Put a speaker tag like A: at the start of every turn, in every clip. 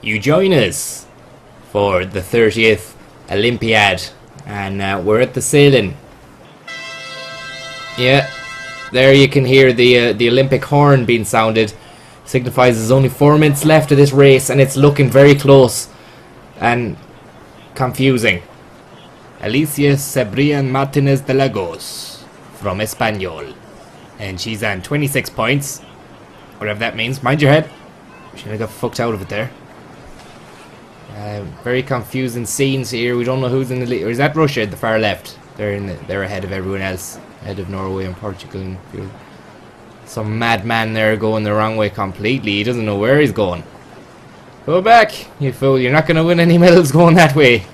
A: you join us for the 30th Olympiad, and we're at the sailing. Yeah, there you can hear the Olympic horn being sounded. Signifies there's only 4 minutes left of this race, and it's looking very close and confusing. Alicia Cebrián Martínez de Lagos from Espanyol, and she's on 26 points, whatever that means. Mind your head. Should have got fucked out of it there. Very confusing scenes here. We don't know who's in the lead. Or is that Russia at the far left? They're ahead of everyone else, ahead of Norway and Portugal. Some madman there going the wrong way completely. He doesn't know where he's going. Go back, you fool. You're not going to win any medals going that way,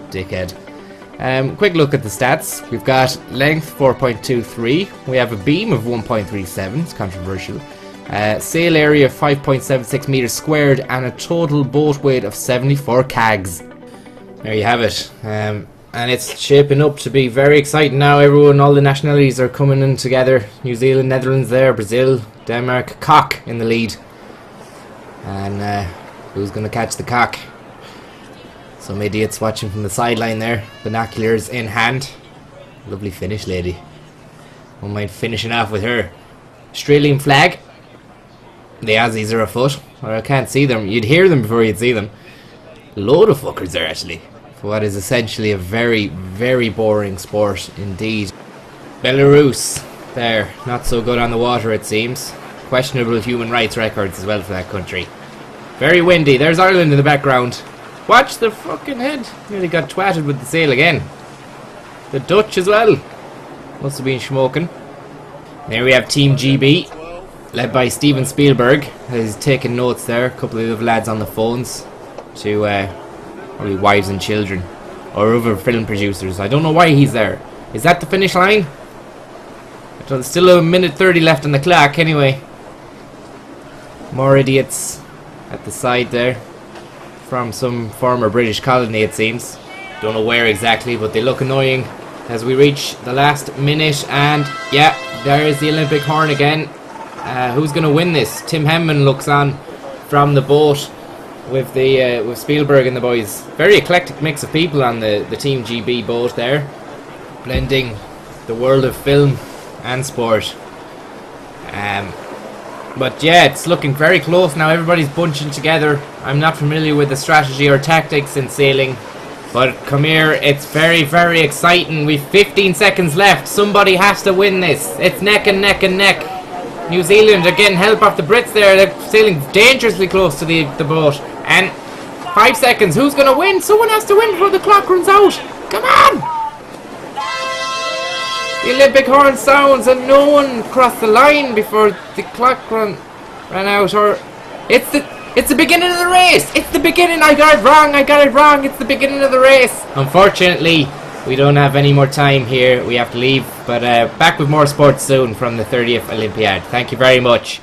A: dickhead. Quick look at the stats. We've got length 4.23. We have a beam of 1.37. It's controversial. Sail area of 5.76 meters squared, and a total boat weight of 74 kgs. There you have it. And it's shaping up to be very exciting now. All the nationalities are coming in together. New Zealand, Netherlands there, Brazil, Denmark. Cock in the lead. And who's going to catch the cock? Some idiots watching from the sideline there. Binoculars in hand. Lovely finish, lady. Won't mind finishing off with her. Australian flag. The Aussies are afoot. Or I can't see them. You'd hear them before you'd see them. Load of fuckers there, actually. For what is essentially a very, very boring sport indeed. Belarus, there, not so good on the water it seems. Questionable human rights records as well for that country. Very windy. There's Ireland in the background. Watch the fucking head. Nearly got twatted with the sail again. The Dutch as well. Must have been smoking. There we have Team GB, led by Steven Spielberg. He's taking notes there. A couple of lads on the phones to probably wives and children or other film producers. I don't know why he's there. Is that the finish line? There's still a minute 30 left on the clock anyway. More idiots at the side there from some former British colony it seems. Don't know where exactly, but they look annoying as we reach the last minute. And yeah, there is the Olympic horn again. Who's going to win this? Tim Henman looks on from the boat with the with Spielberg and the boys. Very eclectic mix of people on the Team GB boat there, blending the world of film and sport. But yeah, it's looking very close now. Everybody's bunching together. I'm not familiar with the strategy or tactics in sailing, but come here, it's very, very exciting. We've 15 seconds left. Somebody has to win this. It's neck and neck and neck. New Zealand are getting help off the Brits there. They're sailing dangerously close to the boat. And 5 seconds. Who's going to win? Someone has to win before the clock runs out. Come on! The Olympic horn sounds and no one crossed the line before the clock ran out. Or it's the beginning of the race. It's the beginning. I got it wrong. It's the beginning of the race. Unfortunately, we don't have any more time here. We have to leave. But back with more sports soon from the 30th Olympiad. Thank you very much.